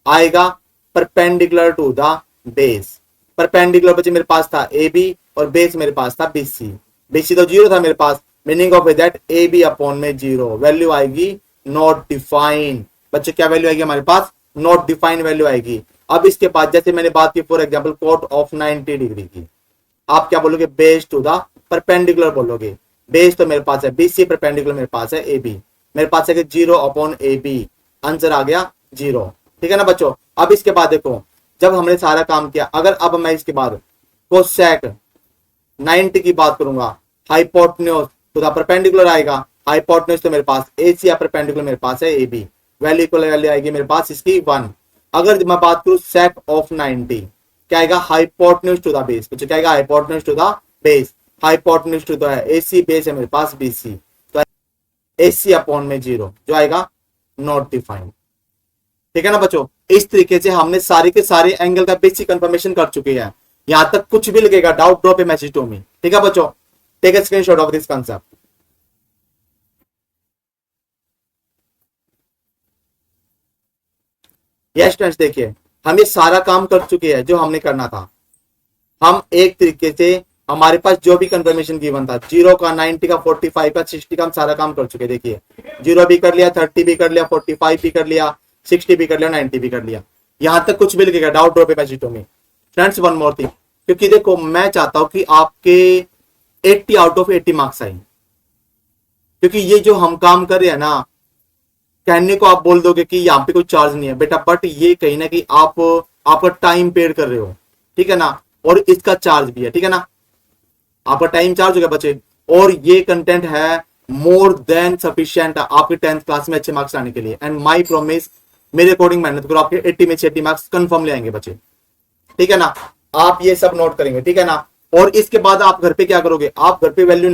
आएगा perpendicular to the base, perpendicular बच्चे मेरे पास था AB और बेस मेरे पास था BC, BC तो 0 था मेरे पास, meaning of that AB upon में 0, वैल्यू आएगी नॉट डिफाइंड, बच्चे क्या वैल्यू आएगी हमारे पास, नॉट डिफाइंड वैल्यू आएगी। अब इसके बाद जैसे मैंने बात की for example coat of 90 degree की, आप क्या बोलोगे, बेस टू द परपेंडिकुलर बोलोगे, बेस तो मेरे पास है BC, परपेंडिकुलर मेरे पास है AB, मेरे पास है 0 अपॉन AB, आंसर आ गया 0, ठीक है ना बच्चों। अब इसके बाद देखो, जब हमने सारा काम किया, अगर अब मैं इसके बाद कोसेक 90 की बात करूंगा, हाइपोटेन्यूज टू द परपेंडिकुलर आएगा, हाइपोटेन्यूज तो मेरे पास AC या परपेंडिकुलर मेरे पास है AB, वैल्यू इक्वल वैल्यू आएगी मेरे पास इसकी 1। अगर मैं बात करूं सेक ऑफ 90, क्या आएगा, हाइपोटेन्यूज टू द बेस, कुछ क्या आएगा, hypotenuse to the base, hypotenuse to the है AC, बेस है मेरे पास BC, तो AC अपॉन में 0 जो आएगा नॉट डिफाइंड, ठीक है ना बच्चों। इस तरीके से हमने सारे के सारे एंगल का बेसिक कंफर्मेशन कर चुके हैं, यहां तक कुछ भी लगेगा doubt drop a message to me, ठीक है बच्चों, take a screenshot of this concept. Yes students देखिए, हम ये सारा काम कर चुके हैं जो हमने करना था, हम एक तरीके से हमारे पास जो भी कंफर्मेशन गिवन था 0 का, 90 का, 45 का, 60 का, हम सारा काम कर चुके, देखिए 0 भी कर लिया, 30 भी कर लिया, 45 भी कर लिया, 60 भी कर लिया, 90 भी कर लिया, यहां तक कुछ भी लगेगा doubt drop a message to me. Friends one more thing, क्योंकि देखो मैं चाहता हूं कि आपके 80 आउट ऑफ 80 मार्क्स आए, क्योंकि ये जो हम काम कर रहे हैं ना, कहने को आप बोल दोगे कि यहाँ पे कोई चार्ज नहीं है बेटा, बट ये कहीं ना कहीं आप आपका टाइम पेड कर रहे हो, ठीक है ना, और इसका चार्ज भी है, ठीक है ना, आपका टाइम चार्ज हो गया बच्चे, और ये कंटेंट है मोर देन सफिशिएंट आपके 10th क्लास में अच्छे मार्क्स लाने के लिए। एंड माई प्रोमिस, मेरे अकॉर्डिंग मेहनत करो, आपके 80 में से 80 मार्क्स कंफर्म ले आएंगे बच्चे, ठीक है ना, आप ये सब नोट करेंगे, ठीक है ना। और इसके बाद आप घर पे क्या करोगे, आप घर पे वैल्यू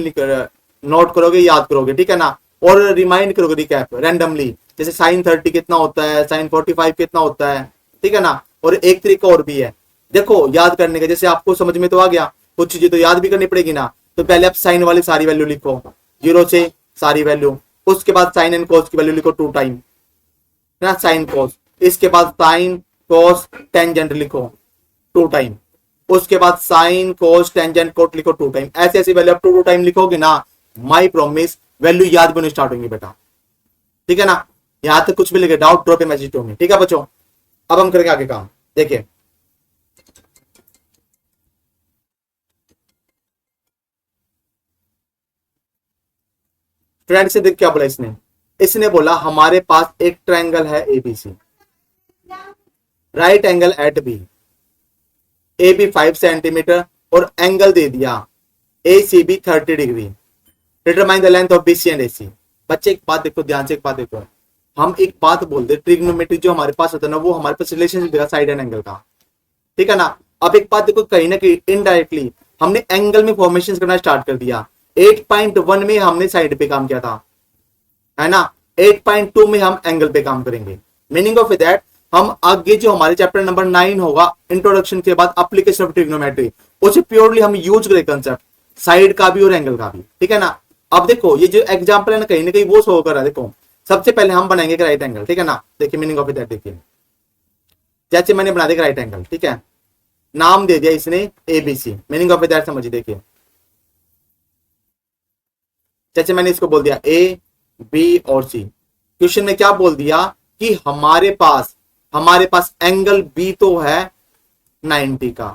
नोट करोगे, याद करोगे, ठीक है ना, और रिमाइंड करोगे रिकैप रैंडमली, जैसे साइन 30 कितना होता है, साइन 45 कितना होता है, ठीक है ना। और एक तरीका और भी है, देखो याद करने का, जैसे आपको समझ में तो आ गया, कुछ चीजें तो याद भी करनी पड़ेगी ना, तो पहले आप साइन वाली सारी वैल्यू लिखो 0 से सारी वैल्यू, उसके बाद साइन एंड कॉस की वैल्यू लिखो 2 टाइम ना, साइन कॉस, इसके बाद साइन कॉस टेंजेंट लिखो 2 टाइम, उसके बाद साइन कॉस टेंजेंट कोट लिखो 2 टाइम, ऐसे ऐसी वैल्यू आप 2 टाइम लिखोगे ना, माई प्रोमिस वैल्यू याद भी नहीं स्टार्ट होंगी बेटा, ठीक है ना। यहां तक कुछ भी लगे doubt drop a message to me, ठीक है बच्चों। अब हम करेंगे आगे काम, देखिए फ्रेंड से देख क्या बोला इसने, इसने बोला हमारे पास एक ट्रायंगल है ABC, right angle at B, AB 5 centimetre और एंगल दे दिया ACB 30 degree, determine the length of BC and AC। बच्चे एक बात देखो, ध्यान से एक बात देखो, हम एक बात बोलते ट्रिग्नोमेट्री जो हमारे पास होता है ना, वो हमारे पास रिलेशनशिप देगा साइड एंड एंगल का, ठीक है ना। अब एक बात देखो, कहीं ना कहीं इनडायरेक्टली हमने एंगल में फॉर्मेशन करना स्टार्ट कर दिया, 8.1 में हमने साइड पे काम किया था, है ना, 8.2 में हम एंगल पे काम करेंगे। मीनिंग ऑफ दैट, हम आगे जो हमारे चैप्टर नंबर 9 होगा इंट्रोडक्शन के बाद एप्लीकेशन ऑफ ट्रिग्नोमेट्री, उसे प्योरली हम यूज करें कंसेप्ट, साइड का भी और एंगल का भी, ठीक है ना। अब देखो ये जो एग्जाम्पल है ना कहीं वो शो कर रहा है। देखो सबसे पहले हम बनाएंगे राइट एंगल, ठीक है ना। देखिए मीनिंग ऑफ दैट, देखिए जैसे मैंने बना दिया राइट एंगल, ठीक है, नाम दे दिया इसने एबीसी, मीनिंग ऑफ दैट समझिए। देखिए जैसे मैंने इसको बोल दिया ए बी और सी, क्वेश्चन में क्या बोल दिया कि हमारे पास एंगल बी तो है 90 का,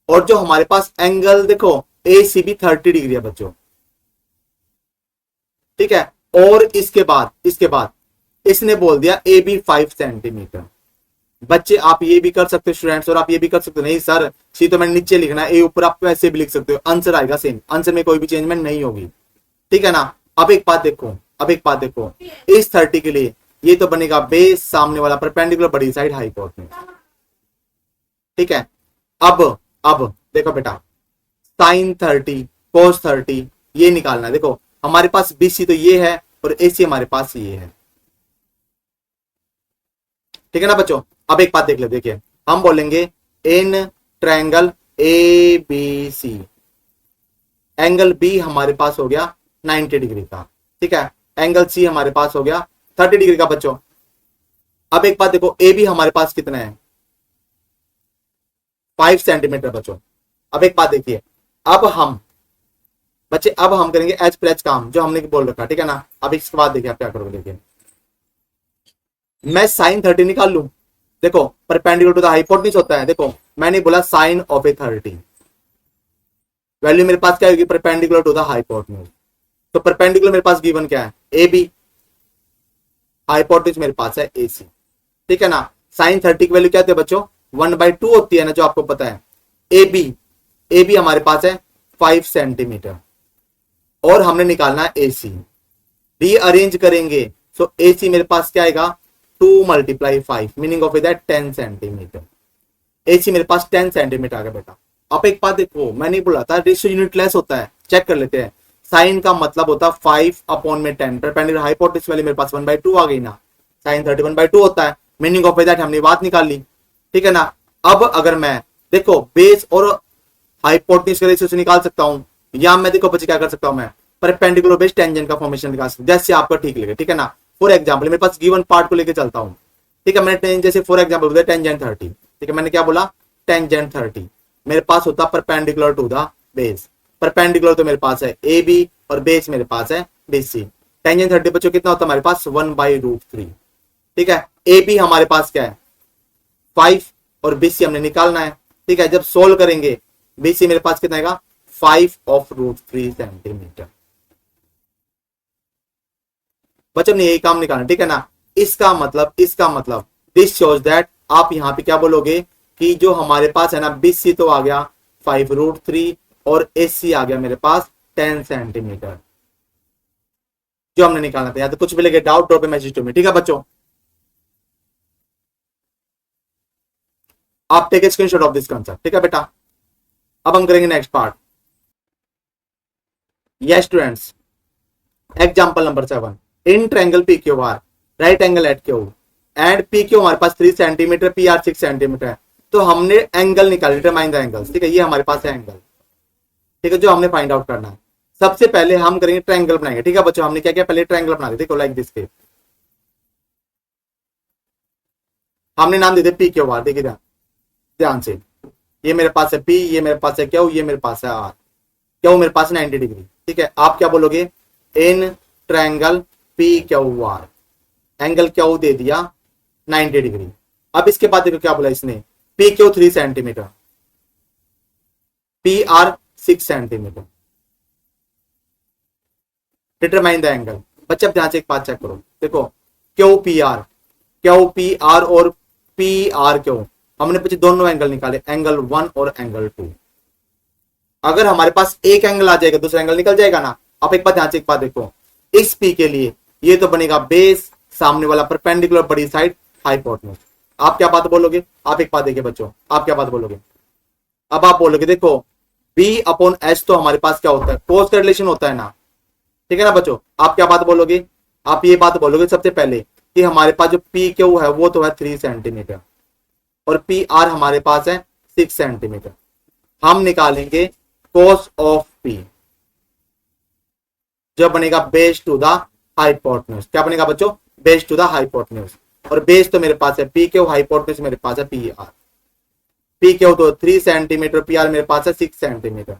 और जो हमारे पास एंगल देखो ए सी भी 30 डिग्री है बच्चों, ठीक है। और इसके बाद इसने बोल दिया ए बी 5 सेंटीमीटर। बच्चे आप ये भी कर सकते हो स्टूडेंट्स, और आप ये भी कर सकते हो, नहीं सर सी तो मैंने नीचे लिखना है, ए ऊपर आप ऐसे भी लिख सकते हो, आंसर आएगा सेम, आंसर में कोई भी चेंजमेंट नहीं होगी, ठीक है ना। अब एक बात देखो, इस 30 के लिए ये तो बनेगा बेस, सामने वाला परपेंडिकुलर, बड़ी साइड हाइपोटेन्यूज, ठीक है। अब देखो बेटा, साइन 30 कोस 30 ये निकालना है। देखो हमारे पास बीसी तो ये है और एसी हमारे पास ये है, ठीक है ना बच्चों। अब एक बात देख ले, देखिए हम बोलेंगे in triangle A B C, angle B हमारे पास हो गया 90 डिग्री का, ठीक है, एंगल सी हमारे पास हो गया 30 डिग्री का बच्चों। अब एक बात देखो, ए बी हमारे पास कितना है 5 सेंटीमीटर बच्चों। अब एक बात देखिए, अब हम करेंगे एच पर एच काम जो हमने बोल रखा, ठीक है ना। अब इसके बाद देखिए आप क्या करोगे, देखिए मैं साइन 30 निकाल लूं, देखो परपेंडिकुलर टू द हाइपोटेन्यूज होता है। देखो मैंने बोला साइन ऑफ ए 30, वैल्यू मेरे पास क्या होगी परपेंडिकुलर टू द हाइपोटेन्यूज, तो परपेंडिकुलर मेरे पास गिवन क्या है ए बी, हाइपोटेन्यूज मेरे पास है ए सी, ठीक है ना। साइन 30 की वैल्यू क्या होती है बच्चों 1/2 होती है ना, जो आपको पता है। ए बी हमारे पास है 5 सेंटीमीटर, और हमने निकालना है ए सी, रीअरेंज करेंगे तो ए सी मेरे पास क्या आएगा 2 × 5, मीनिंग ऑफ दैट 10 सेंटीमीटर। ए सी मेरे पास 10 सेंटीमीटर आ गया बेटा। अब एक बात देखो, मैंने बोला था रेशियो यूनिट लेस होता है, चेक कर लेते हैं। साइन का मतलब होता है 5/10, परपेंडिकुलर हाइपोटेन्यूज वाली मेरे पास 1/2 आ गई ना, साइन 30 1/2 होता है, मीनिंग ऑफ दैट हमने बात निकाल ली, ठीक है ना। अब अगर मैं देखो बेस और हाइपोटेन्यूज का रेशियो से निकाल सकता हूं, या मैं देखो बच्चे क्या कर सकता हूं, मैं परपेंडिकुलर बेस टेंजेंट का फॉर्मेशन निकाल सकता हूं, जैसे आपका ठीक लगे, ठीक है ना। फॉर एग्जाम्पल मेरे पास गिवन पार्ट को लेकर चलता हूं, ठीक है। मैंने जैसे फॉर एग्जाम्पल बोला टेंजेंट 30, ठीक है, मैंने क्या बोला टेंजेंट 30 मेरे पास होता perpendicular to the base, perpendicular तो मेरे पास है ए बी और बेस मेरे पास है बी सी। टेंजेंट 30 बच्चों कितना होता है हमारे पास 1/√3, ठीक है। ए बी हमारे पास क्या है 5 और बी सी हमने निकालना है, ठीक है। जब सोल्व करेंगे बी सी मेरे पास कितना आएगा 5/√3 सेंटीमीटर। बच्चों ने यही काम निकालना, ठीक है ना। इसका मतलब दिस शोज दैट, आप यहां पे क्या बोलोगे कि जो हमारे पास है ना बीसी तो आ गया 5√3 और एसी आ गया मेरे पास 10 सेंटीमीटर, जो हमने निकालना था। या तो कुछ भी लगे डाउट ड्रॉप मैसेज में, ठीक है बच्चों। आप take a screenshot of this concept, ठीक है बेटा। अब हम करेंगे next part. Yes students, example number 7, in triangle P Q R right angle at Q and P Q हमारे पास 3 सेंटीमीटर, पी आर 6 सेंटीमीटर है, तो हमने एंगल निकाल, डिटरमाइन द एंगल्स, ठीक है। ये हमारे पास है एंगल, ठीक है, जो हमने फाइंड आउट करना है। सबसे पहले हम करेंगे ट्रायंगल बनाएंगे, ठीक है बच्चों। हमने क्या किया पहले ट्रायंगल बना दिया, देखो लाइक दिस के, हमने नाम दे दिया पी क्यू आर। देखिए ध्यान से, ये मेरे पास है पी, ये मेरे पास है क्यू, ये मेरे पास है आर। क्यू मेरे पास 90 डिग्री, ठीक है। आप क्या बोलोगे in triangle P Q R, angle Q दे दिया 90 डिग्री। अब इसके बाद देखो क्या बोला इसने, P Q 3 centimetre, P R 6 centimetre, determine the angle. बच्चे ध्यान से एक बात चेक करो, देखो क्यू पी आर और पी आर क्यू, हमने पीछे दोनों एंगल निकाले, एंगल 1 और एंगल 2। अगर हमारे पास एक एंगल आ जाएगा दूसरा एंगल निकल जाएगा ना। अब एक बात ध्यान से एक बात देखो, इस पी के लिए ये तो बनेगा बेस, सामने वाला परपेंडिकुलर, बड़ी साइड हाइपोटेन्यूज। आप क्या बात बोलोगे, आप एक बात देखिए बच्चों, आप क्या बात बोलोगे। अब आप बोलोगे देखो B/H तो हमारे पास क्या होता है कोस का रिलेशन होता है ना, ठीक है ना बच्चों। आप क्या बात बोलोगे, आप ये बात बोलोगे सबसे पहले कि हमारे पास जो पी क्यू है वो तो है 3 सेंटीमीटर और पी आर हमारे पास है 6 सेंटीमीटर। हम निकालेंगे cos ऑफ P जो बनेगा बेस टू द हाइपोटेन्यूज। क्या बनेगा बच्चों? Base to the hypotenuse. और बेस तो मेरे पास है पी क्यू, हाइपोटेन्यूज मेरे पास है पी आर। पी क्यू तो 3 सेंटीमीटर, पी आर मेरे पास है 6 centimetre.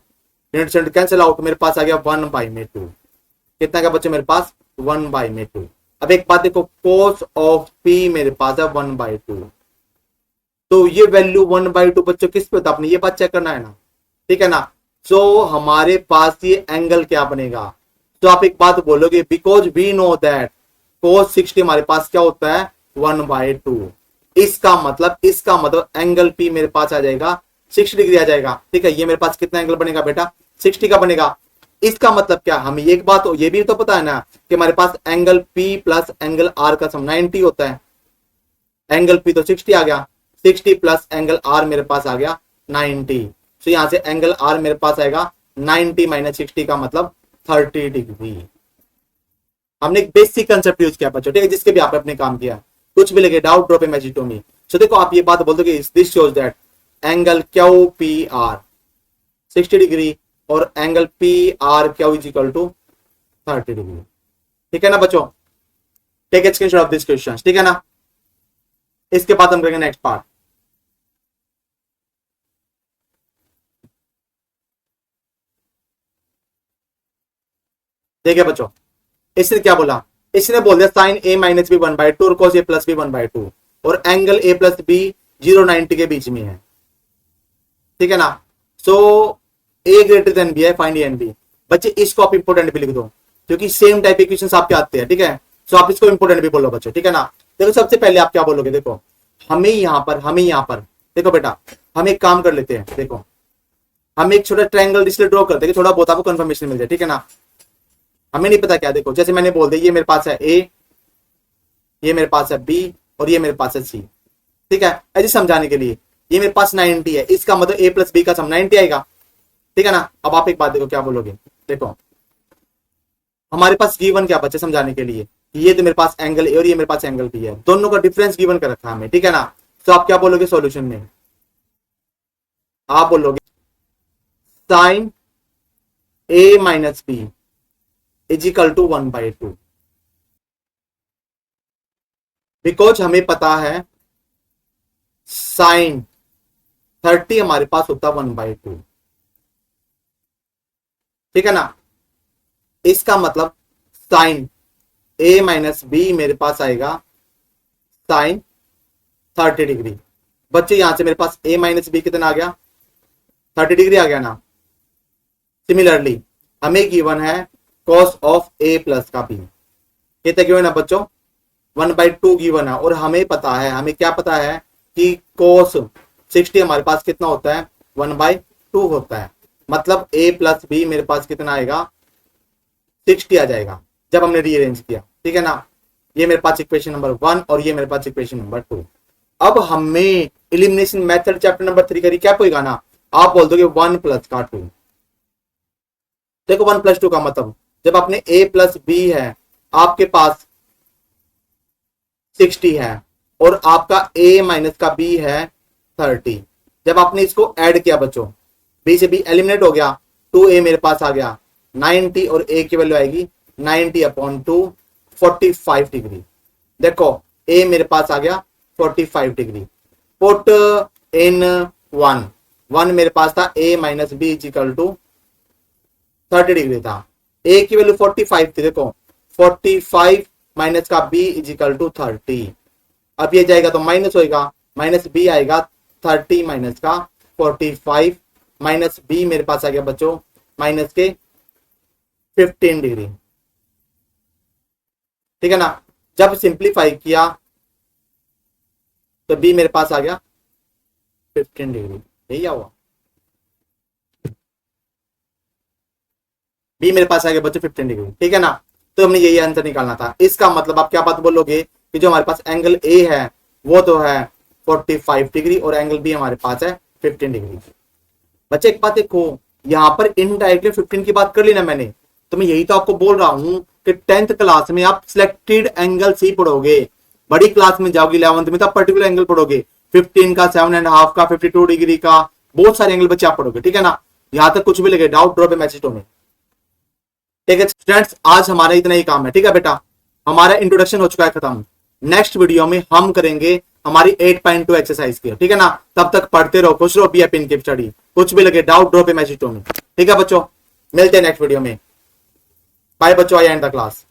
Unit centre cancel out, मेरे पास आ गया 1/2। कितना का बच्चों? मेरे पास 1/2। अब एक बात देखो, कोस ऑफ पी मेरे पास है 1/2। तो ये वैल्यू 1/2 बच्चों किस पे होता है? आपने ये बात चेक करना है ना, ठीक है ना। सो हमारे पास ये एंगल क्या बनेगा? तो आप एक बात बोलोगे, because we know that cos 60 हमारे पास क्या होता है? 1/2। इसका मतलब एंगल P मेरे पास आ जाएगा 60 डिग्री आ जाएगा, ठीक है। ये मेरे पास कितना एंगल बनेगा बेटा? 60 का बनेगा। इसका मतलब क्या? हमें एक बात ये भी तो पता है ना कि हमारे पास angle P plus angle R का सम 90 होता है। एंगल P तो 60 आ गया, 60 प्लस एंगल R मेरे पास आ गया 90। तो यहां से एंगल R मेरे पास आएगा 90 माइनस 60 का मतलब 30 डिग्री। हमने एक बेसिक कंसेप्ट यूज किया बच्चों, ठीक है, जिसके भी आपने अपने काम किया। कुछ भी लगे doubt drop a message to me. So देखो आप ये बात बोल दो कि this shows that angle Q P R 60 degree और angle P R Q is equal to 30 degree, ठीक है ना बच्चों। Take a screenshot of this question, ठीक है ना। इसके बाद हम करेंगे नेक्स्ट पार्ट। देखिए बच्चों, इसने क्या बोला? इसने बोल दिया साइन ए माइनस बी 1/2 और कॉस ए प्लस बी 1/2 और एंगल ए प्लस बी 0-90 के बीच में है, ठीक है ना। सो ए ग्रेटर देन बी है, फाइंड ए एंड बी। बच्चे इसको आप इंपोर्टेंट भी लिख दो क्योंकि सेम टाइप इक्वेशंस आपके आते हैं, ठीक है। सो आप इसको इंपोर्टेंट भी बोलो बच्चों, ठीक है ना। देखो सबसे पहले आप क्या बोलोगे? देखो हमें यहाँ पर देखो बेटा, हम एक काम कर लेते हैं। देखो हम एक छोटा ट्रायंगल इसलिए ड्रॉ करते हैं कि थोड़ा बहुत आपको कंफर्मेशन मिल जाए, ठीक है ना। हमें नहीं पता क्या, देखो जैसे मैंने बोल दिया, ये मेरे पास है ए, ये मेरे पास है बी और ये मेरे पास है सी, ठीक है। ऐसे समझाने के लिए ये मेरे पास 90 है, इसका मतलब ए प्लस बी का सम 90 आएगा, ठीक है ना। अब आप एक बात देखो क्या बोलोगे? देखो हमारे पास गिवन क्या बच्चे समझाने के लिए, ये तो मेरे पास एंगल ए और ये मेरे पास एंगल बी है, दोनों का डिफरेंस गिवन कर रखा है हमें, ठीक है ना। तो आप क्या बोलोगे सॉल्यूशन में? आप बोलोगे sine A minus B is equal to 1/2। Because हमें पता है साइन 30 हमारे पास होता 1/2, ठीक है ना। इसका मतलब साइन ए माइनस बी मेरे पास आएगा साइन 30 डिग्री। बच्चे यहां से मेरे पास ए माइनस बी कितना आ गया? 30 डिग्री आ गया ना। सिमिलरली हमें गिवन है कॉस ऑफ ए प्लस का बी, कितना गिवन है बच्चों? 1/2 गिवन है। और हमें पता है, हमें क्या पता है कि cos 60 हमारे पास कितना होता है? 1/2 होता है। मतलब a प्लस बी मेरे पास कितना आएगा? 60 आ जाएगा जब हमने रीअरेंज किया, ठीक है ना। ये मेरे पास इक्वेशन नंबर 1 और ये मेरे पास इक्वेशन नंबर 2। अब हमें एलिमिनेशन मेथड चैप्टर नंबर 3 का रिकैप होगा ना। आप बोल दोगे 1 प्लस का 2। देखो 1 प्लस 2 का मतलब जब अपने a प्लस बी है, आपके पास 60 है और आपका a माइनस का b है 30। जब आपने इसको ऐड किया बच्चों, b से b एलिमिनेट हो गया, 2a मेरे पास आ गया 90 और a की वैल्यू आएगी 90/2 45 डिग्री। देखो a मेरे पास आ गया 45 डिग्री। पुट इन 1 मेरे पास था a minus B is equal to 30 degree था, a की वैल्यू 45 थी। देखो 45 माइनस का b इज इक्वल टू 30। अब ये जाएगा तो माइनस होएगा, माइनस b आएगा 30 माइनस का 45 माइनस b मेरे पास आ गया बच्चों माइनस के 15 डिग्री, ठीक है ना। जब सिंप्लीफाई किया तो b मेरे पास आ गया 15 डिग्री, यही हुआ। b मेरे पास आ गया बच्चों 15 डिग्री, ठीक है ना। तो हमने यही आंसर निकालना था। इसका मतलब आप क्या बात बोलोगे कि जो हमारे पास एंगल a है वो तो है 45 डिग्री और एंगल b हमारे पास है 15 डिग्री। बच्चे एक बात देखो, यहाँ पर इनडायरेक्टली 15 की बात कर ली ना मैंने, तो मैं यही तो आपको बोल रहा हूं कि 10th क्लास में आप सिलेक्टेड एंगल ही पढ़ोगे, बड़ी क्लास में जाओगे 11th में तो आप पर्टिकुलर एंगल पढ़ोगे, 15 का, 7.5 का, 52 डिग्री का, बहुत सारे एंगल बच्चे आप पढ़ोगे, ठीक है ना। यहां तक कुछ भी लगे doubt drop a message to me. ठीक है स्टूडेंट्स, आज हमारा इतना ही काम है। ठीक है बेटा, हमारा इंट्रोडक्शन हो चुका है खत्म। नेक्स्ट वीडियो में हम करेंगे हमारी 8.2 एक्सरसाइज की। ठीक है ना, तब तक पढ़ते रहो, खुश रहो, be happy in keep study. कुछ भी लगे doubt drop a message to me. ठीक है बच्चों, मिलते हैं नेक्स्ट वीडियो में। बाय बच्चों, आई एंड द क्लास।